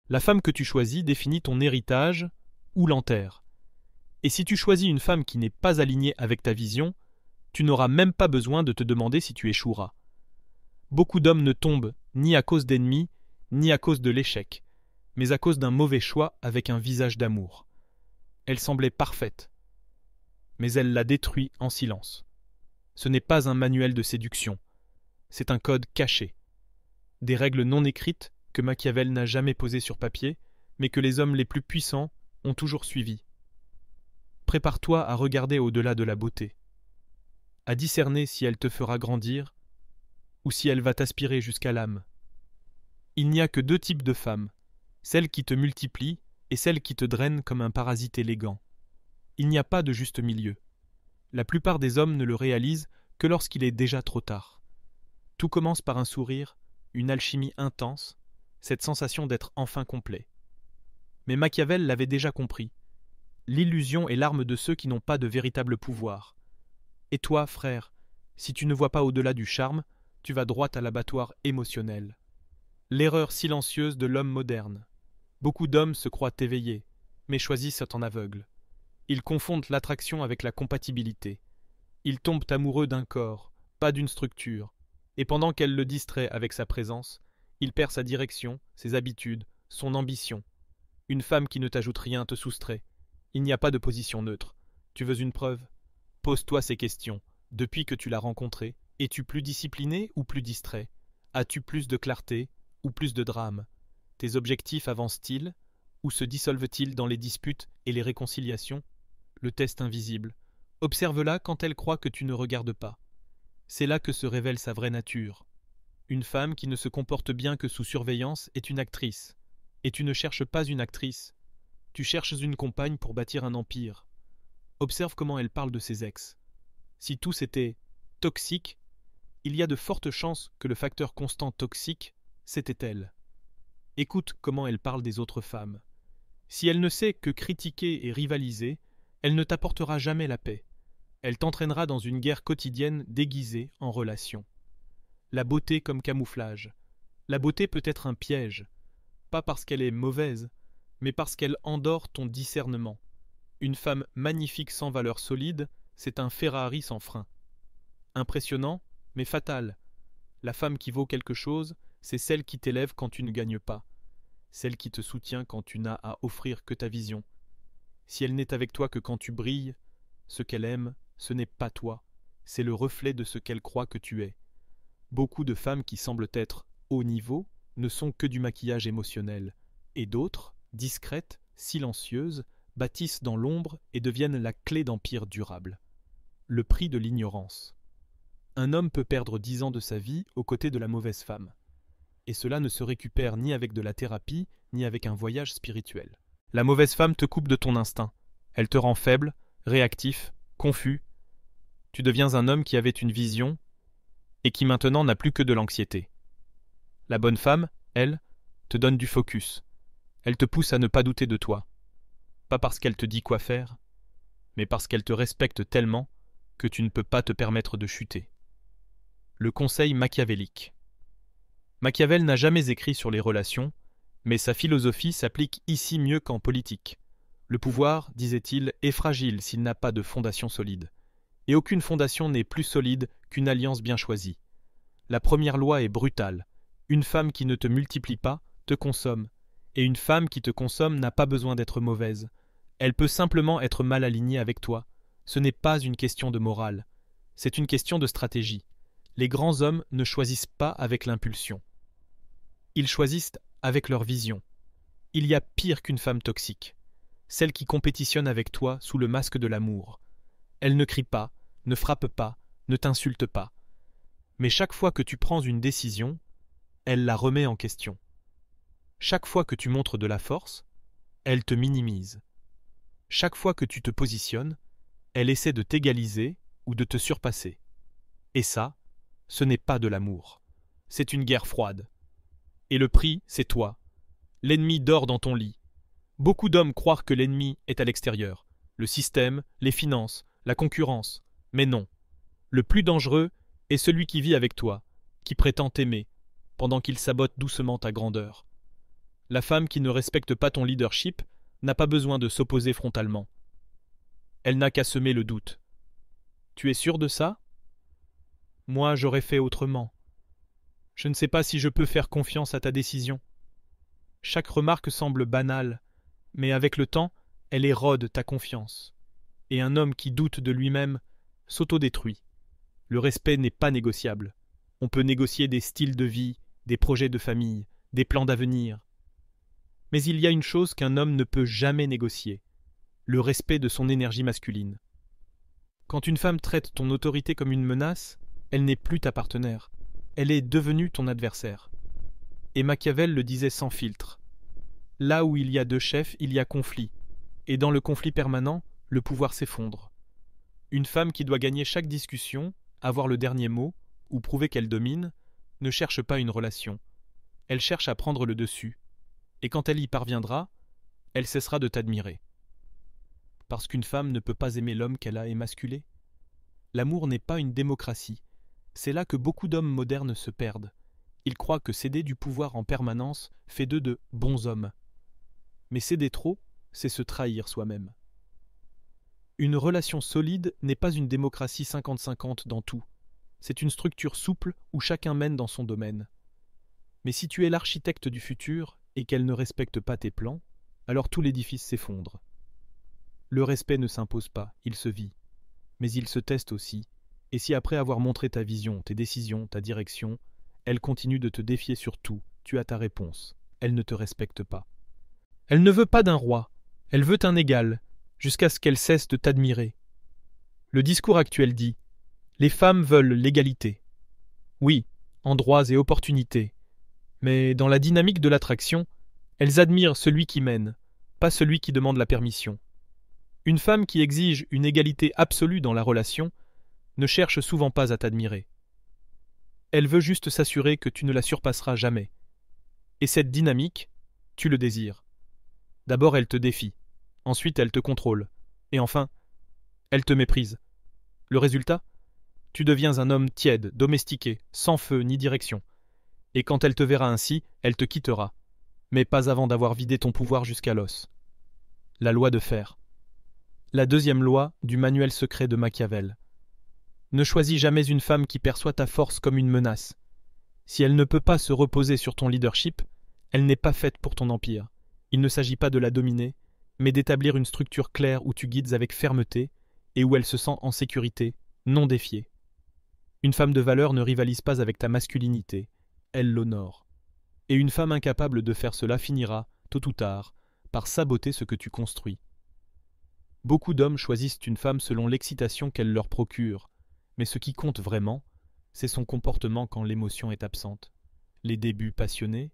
La femme que tu choisis définit ton héritage ou l'enterre. Et si tu choisis une femme qui n'est pas alignée avec ta vision, tu n'auras même pas besoin de te demander si tu échoueras. Beaucoup d'hommes ne tombent ni à cause d'ennemis, ni à cause de l'échec, mais à cause d'un mauvais choix avec un visage d'amour. Elle semblait parfaite, mais elle l'a détruit en silence. Ce n'est pas un manuel de séduction, c'est un code caché. Des règles non écrites que Machiavel n'a jamais posées sur papier, mais que les hommes les plus puissants ont toujours suivies. Prépare-toi à regarder au-delà de la beauté, à discerner si elle te fera grandir ou si elle va t'aspirer jusqu'à l'âme. Il n'y a que deux types de femmes, celles qui te multiplient et celles qui te drainent comme un parasite élégant. Il n'y a pas de juste milieu. La plupart des hommes ne le réalisent que lorsqu'il est déjà trop tard. Tout commence par un sourire, une alchimie intense, cette sensation d'être enfin complet. Mais Machiavel l'avait déjà compris. L'illusion est l'arme de ceux qui n'ont pas de véritable pouvoir. Et toi, frère, si tu ne vois pas au-delà du charme, tu vas droit à l'abattoir émotionnel. L'erreur silencieuse de l'homme moderne. Beaucoup d'hommes se croient éveillés, mais choisissent en aveugle. Ils confondent l'attraction avec la compatibilité. Ils tombent amoureux d'un corps, pas d'une structure, et pendant qu'elle le distrait avec sa présence, il perd sa direction, ses habitudes, son ambition. Une femme qui ne t'ajoute rien te soustrait. Il n'y a pas de position neutre. Tu veux une preuve ? Pose-toi ces questions. Depuis que tu l'as rencontrée, es-tu plus discipliné ou plus distrait ? As-tu plus de clarté ou plus de drame ? Tes objectifs avancent-ils ou se dissolvent-ils dans les disputes et les réconciliations ? Le test invisible. Observe-la quand elle croit que tu ne regardes pas. C'est là que se révèle sa vraie nature. Une femme qui ne se comporte bien que sous surveillance est une actrice. Et tu ne cherches pas une actrice. Tu cherches une compagne pour bâtir un empire. Observe comment elle parle de ses ex. Si tous étaient toxiques, il y a de fortes chances que le facteur constant toxique, c'était elle. Écoute comment elle parle des autres femmes. Si elle ne sait que critiquer et rivaliser, elle ne t'apportera jamais la paix. Elle t'entraînera dans une guerre quotidienne déguisée en relation. La beauté comme camouflage. La beauté peut être un piège, pas parce qu'elle est mauvaise, mais parce qu'elle endort ton discernement. Une femme magnifique sans valeur solide, c'est un Ferrari sans frein. Impressionnant, mais fatal. La femme qui vaut quelque chose, c'est celle qui t'élève quand tu ne gagnes pas, celle qui te soutient quand tu n'as à offrir que ta vision. Si elle n'est avec toi que quand tu brilles, ce qu'elle aime, ce n'est pas toi, c'est le reflet de ce qu'elle croit que tu es. Beaucoup de femmes qui semblent être haut niveau ne sont que du maquillage émotionnel, et d'autres, discrètes, silencieuses, bâtissent dans l'ombre et deviennent la clé d'empires durables. Le prix de l'ignorance. Un homme peut perdre 10 ans de sa vie aux côtés de la mauvaise femme. Et cela ne se récupère ni avec de la thérapie, ni avec un voyage spirituel. La mauvaise femme te coupe de ton instinct. Elle te rend faible, réactif, confus. Tu deviens un homme qui avait une vision et qui maintenant n'a plus que de l'anxiété. La bonne femme, elle, te donne du focus. Elle te pousse à ne pas douter de toi. Pas parce qu'elle te dit quoi faire, mais parce qu'elle te respecte tellement que tu ne peux pas te permettre de chuter. Le conseil machiavélique. Machiavel n'a jamais écrit sur les relations, mais sa philosophie s'applique ici mieux qu'en politique. Le pouvoir, disait-il, est fragile s'il n'a pas de fondation solide. Et aucune fondation n'est plus solide qu'une alliance bien choisie. La première loi est brutale. Une femme qui ne te multiplie pas te consomme, et une femme qui te consomme n'a pas besoin d'être mauvaise. Elle peut simplement être mal alignée avec toi. Ce n'est pas une question de morale, c'est une question de stratégie. Les grands hommes ne choisissent pas avec l'impulsion. Ils choisissent avec leur vision. Il y a pire qu'une femme toxique, celle qui compétitionne avec toi sous le masque de l'amour. Elle ne crie pas, ne frappe pas, ne t'insulte pas. Mais chaque fois que tu prends une décision, elle la remet en question. Chaque fois que tu montres de la force, elle te minimise. Chaque fois que tu te positionnes, elle essaie de t'égaliser ou de te surpasser. Et ça, ce n'est pas de l'amour. C'est une guerre froide. Et le prix, c'est toi. L'ennemi dort dans ton lit. Beaucoup d'hommes croient que l'ennemi est à l'extérieur. Le système, les finances, la concurrence. Mais non. Le plus dangereux est celui qui vit avec toi, qui prétend t'aimer, pendant qu'il sabote doucement ta grandeur. La femme qui ne respecte pas ton leadership n'a pas besoin de s'opposer frontalement. Elle n'a qu'à semer le doute. Tu es sûr de ça? Moi, j'aurais fait autrement. Je ne sais pas si je peux faire confiance à ta décision. Chaque remarque semble banale, mais avec le temps, elle érode ta confiance. Et un homme qui doute de lui-même s'autodétruit. Le respect n'est pas négociable. On peut négocier des styles de vie, des projets de famille, des plans d'avenir. Mais il y a une chose qu'un homme ne peut jamais négocier, le respect de son énergie masculine. Quand une femme traite ton autorité comme une menace, elle n'est plus ta partenaire, elle est devenue ton adversaire. Et Machiavel le disait sans filtre. Là où il y a deux chefs, il y a conflit, et dans le conflit permanent, le pouvoir s'effondre. Une femme qui doit gagner chaque discussion, avoir le dernier mot, ou prouver qu'elle domine, ne cherche pas une relation. Elle cherche à prendre le dessus. Et quand elle y parviendra, elle cessera de t'admirer. Parce qu'une femme ne peut pas aimer l'homme qu'elle a émasculé. L'amour n'est pas une démocratie. C'est là que beaucoup d'hommes modernes se perdent. Ils croient que céder du pouvoir en permanence fait d'eux de bons hommes. Mais céder trop, c'est se trahir soi-même. Une relation solide n'est pas une démocratie 50-50 dans tout. C'est une structure souple où chacun mène dans son domaine. Mais si tu es l'architecte du futur et qu'elle ne respecte pas tes plans, alors tout l'édifice s'effondre. Le respect ne s'impose pas, il se vit. Mais il se teste aussi, et si après avoir montré ta vision, tes décisions, ta direction, elle continue de te défier sur tout, tu as ta réponse. Elle ne te respecte pas. Elle ne veut pas d'un roi, elle veut un égal, jusqu'à ce qu'elle cesse de t'admirer. Le discours actuel dit « Les femmes veulent l'égalité ». Oui, en droits et opportunités. Mais dans la dynamique de l'attraction, elles admirent celui qui mène, pas celui qui demande la permission. Une femme qui exige une égalité absolue dans la relation ne cherche souvent pas à t'admirer. Elle veut juste s'assurer que tu ne la surpasseras jamais. Et cette dynamique, tu le désires. D'abord elle te défie, ensuite elle te contrôle, et enfin, elle te méprise. Le résultat ? Tu deviens un homme tiède, domestiqué, sans feu ni direction. Et quand elle te verra ainsi, elle te quittera, mais pas avant d'avoir vidé ton pouvoir jusqu'à l'os. La loi de fer. La deuxième loi du manuel secret de Machiavel. Ne choisis jamais une femme qui perçoit ta force comme une menace. Si elle ne peut pas se reposer sur ton leadership, elle n'est pas faite pour ton empire. Il ne s'agit pas de la dominer, mais d'établir une structure claire où tu guides avec fermeté et où elle se sent en sécurité, non défiée. Une femme de valeur ne rivalise pas avec ta masculinité, elle l'honore. Et une femme incapable de faire cela finira, tôt ou tard, par saboter ce que tu construis. Beaucoup d'hommes choisissent une femme selon l'excitation qu'elle leur procure, mais ce qui compte vraiment, c'est son comportement quand l'émotion est absente. Les débuts passionnés,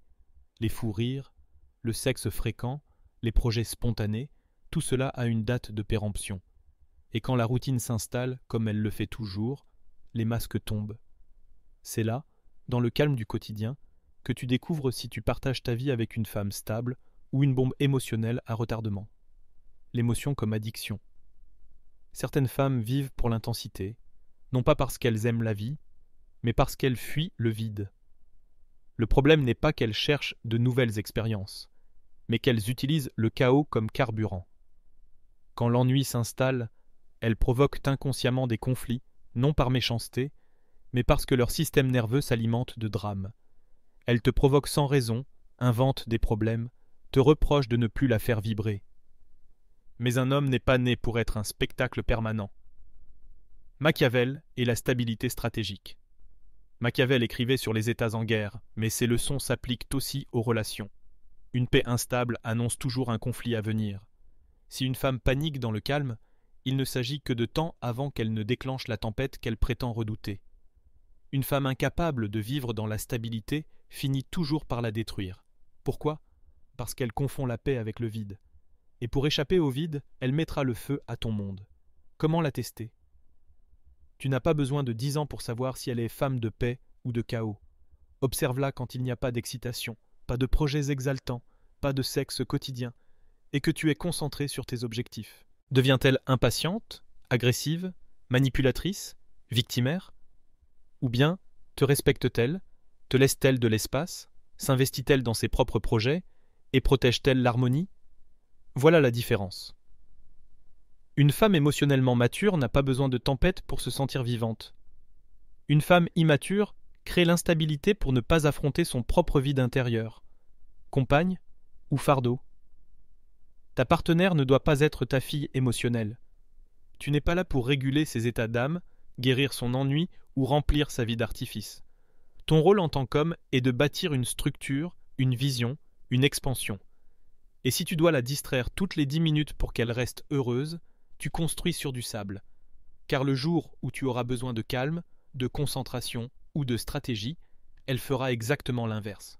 les fous rires, le sexe fréquent, les projets spontanés, tout cela a une date de péremption. Et quand la routine s'installe, comme elle le fait toujours, les masques tombent. C'est là, dans le calme du quotidien, que tu découvres si tu partages ta vie avec une femme stable ou une bombe émotionnelle à retardement. L'émotion comme addiction. Certaines femmes vivent pour l'intensité, non pas parce qu'elles aiment la vie, mais parce qu'elles fuient le vide. Le problème n'est pas qu'elles cherchent de nouvelles expériences, mais qu'elles utilisent le chaos comme carburant. Quand l'ennui s'installe, elles provoquent inconsciemment des conflits, non par méchanceté, mais parce que leur système nerveux s'alimente de drames. Elles te provoquent sans raison, inventent des problèmes, te reprochent de ne plus la faire vibrer. Mais un homme n'est pas né pour être un spectacle permanent. Machiavel et la stabilité stratégique. Machiavel écrivait sur les États en guerre, mais ses leçons s'appliquent aussi aux relations. Une paix instable annonce toujours un conflit à venir. Si une femme panique dans le calme, il ne s'agit que de temps avant qu'elle ne déclenche la tempête qu'elle prétend redouter. Une femme incapable de vivre dans la stabilité finit toujours par la détruire. Pourquoi ? Parce qu'elle confond la paix avec le vide. Et pour échapper au vide, elle mettra le feu à ton monde. Comment la tester ? Tu n'as pas besoin de 10 ans pour savoir si elle est femme de paix ou de chaos. Observe-la quand il n'y a pas d'excitation, pas de projets exaltants, pas de sexe quotidien, et que tu es concentré sur tes objectifs. Devient-elle impatiente, agressive, manipulatrice, victimaire ? Ou bien, te respecte-t-elle, te laisse-t-elle de l'espace, s'investit-elle dans ses propres projets, Et protège-t-elle l'harmonie? Voilà la différence. Une femme émotionnellement mature n'a pas besoin de tempête pour se sentir vivante. Une femme immature crée l'instabilité pour ne pas affronter son propre vide intérieur. Compagne ou fardeau? Ta partenaire ne doit pas être ta fille émotionnelle. Tu n'es pas là pour réguler ses états d'âme, guérir son ennui ou remplir sa vie d'artifice. Ton rôle en tant qu'homme est de bâtir une structure, une vision, une expansion. Et si tu dois la distraire toutes les 10 minutes pour qu'elle reste heureuse, tu construis sur du sable. Car le jour où tu auras besoin de calme, de concentration ou de stratégie, elle fera exactement l'inverse.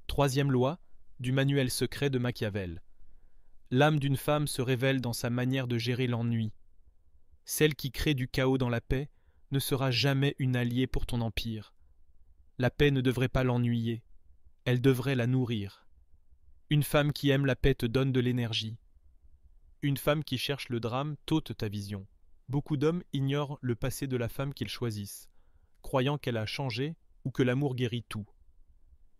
Troisième loi du manuel secret de Machiavel. L'âme d'une femme se révèle dans sa manière de gérer l'ennui. Celle qui crée du chaos dans la paix ne sera jamais une alliée pour ton empire. La paix ne devrait pas l'ennuyer, elle devrait la nourrir. Une femme qui aime la paix te donne de l'énergie. Une femme qui cherche le drame t'ôte ta vision. Beaucoup d'hommes ignorent le passé de la femme qu'ils choisissent, croyant qu'elle a changé ou que l'amour guérit tout.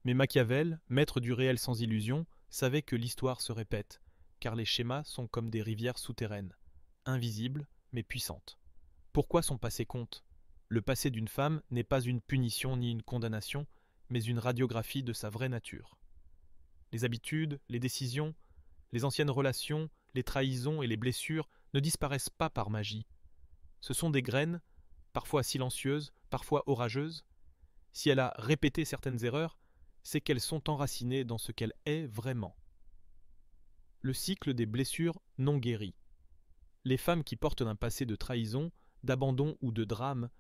Mais Machiavel, maître du réel sans illusion, savait que l'histoire se répète, car les schémas sont comme des rivières souterraines, invisibles mais puissantes. Pourquoi son passé compte? Le passé d'une femme n'est pas une punition ni une condamnation, mais une radiographie de sa vraie nature. Les habitudes, les décisions, les anciennes relations, les trahisons et les blessures ne disparaissent pas par magie. Ce sont des graines, parfois silencieuses, parfois orageuses. Si elle a répété certaines erreurs, c'est qu'elles sont enracinées dans ce qu'elle est vraiment. Le cycle des blessures non guéries. Les femmes qui portent un passé de trahison, d'abandon ou de drame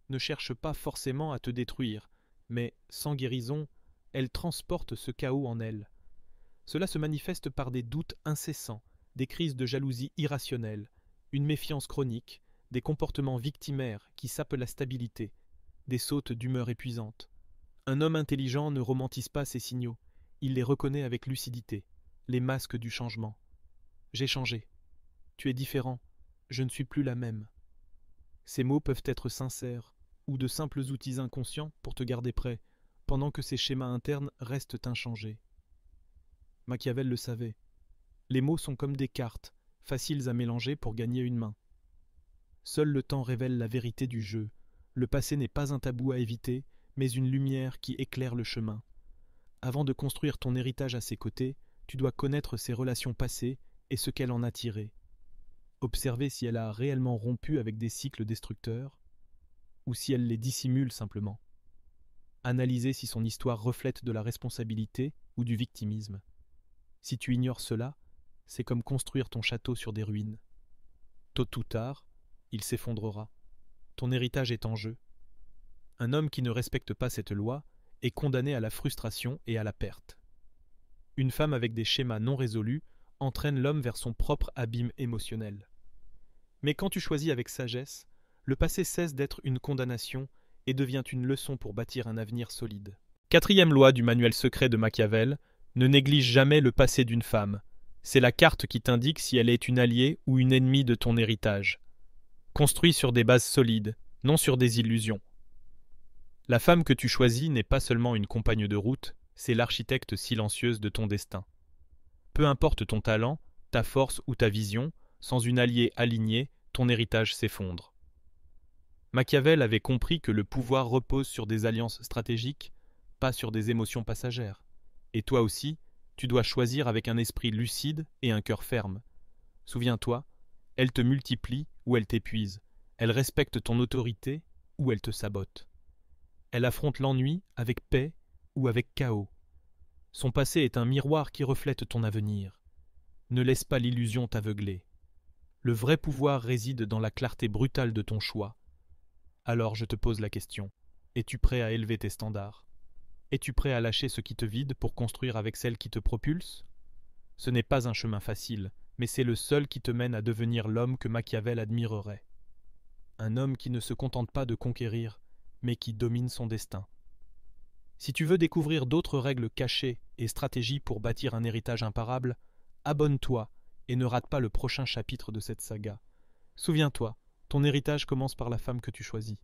ne cherchent pas forcément à te détruire, mais, sans guérison, elles transportent ce chaos en elles. Cela se manifeste par des doutes incessants, des crises de jalousie irrationnelles, une méfiance chronique, des comportements victimaires qui sapent la stabilité, des sautes d'humeur épuisantes. Un homme intelligent ne romantise pas ces signaux, il les reconnaît avec lucidité, les masques du changement. J'ai changé. Tu es différent. Je ne suis plus la même. Ces mots peuvent être sincères, ou de simples outils inconscients pour te garder prêt, pendant que ces schémas internes restent inchangés. Machiavel le savait. Les mots sont comme des cartes, faciles à mélanger pour gagner une main. Seul le temps révèle la vérité du jeu. Le passé n'est pas un tabou à éviter, mais une lumière qui éclaire le chemin. Avant de construire ton héritage à ses côtés, tu dois connaître ses relations passées et ce qu'elle en a tiré. Observer si elle a réellement rompu avec des cycles destructeurs, ou si elle les dissimule simplement. Analyser si son histoire reflète de la responsabilité ou du victimisme. Si tu ignores cela, c'est comme construire ton château sur des ruines. Tôt ou tard, il s'effondrera. Ton héritage est en jeu. Un homme qui ne respecte pas cette loi est condamné à la frustration et à la perte. Une femme avec des schémas non résolus entraîne l'homme vers son propre abîme émotionnel. Mais quand tu choisis avec sagesse, le passé cesse d'être une condamnation et devient une leçon pour bâtir un avenir solide. Quatrième loi du manuel secret de Machiavel, ne néglige jamais le passé d'une femme. C'est la carte qui t'indique si elle est une alliée ou une ennemie de ton héritage. Construis sur des bases solides, non sur des illusions. La femme que tu choisis n'est pas seulement une compagne de route, c'est l'architecte silencieuse de ton destin. Peu importe ton talent, ta force ou ta vision, sans une alliée alignée, ton héritage s'effondre. Machiavel avait compris que le pouvoir repose sur des alliances stratégiques, pas sur des émotions passagères. Et toi aussi, tu dois choisir avec un esprit lucide et un cœur ferme. Souviens-toi, elle te multiplie ou elle t'épuise. Elle respecte ton autorité ou elle te sabote. Elle affronte l'ennui avec paix ou avec chaos. Son passé est un miroir qui reflète ton avenir. Ne laisse pas l'illusion t'aveugler. Le vrai pouvoir réside dans la clarté brutale de ton choix. Alors je te pose la question, es-tu prêt à élever tes standards? Es-tu prêt à lâcher ce qui te vide pour construire avec celle qui te propulse? Ce n'est pas un chemin facile, mais c'est le seul qui te mène à devenir l'homme que Machiavel admirerait. Un homme qui ne se contente pas de conquérir, mais qui domine son destin. Si tu veux découvrir d'autres règles cachées et stratégies pour bâtir un héritage imparable, abonne-toi et ne rate pas le prochain chapitre de cette saga. Souviens-toi, ton héritage commence par la femme que tu choisis.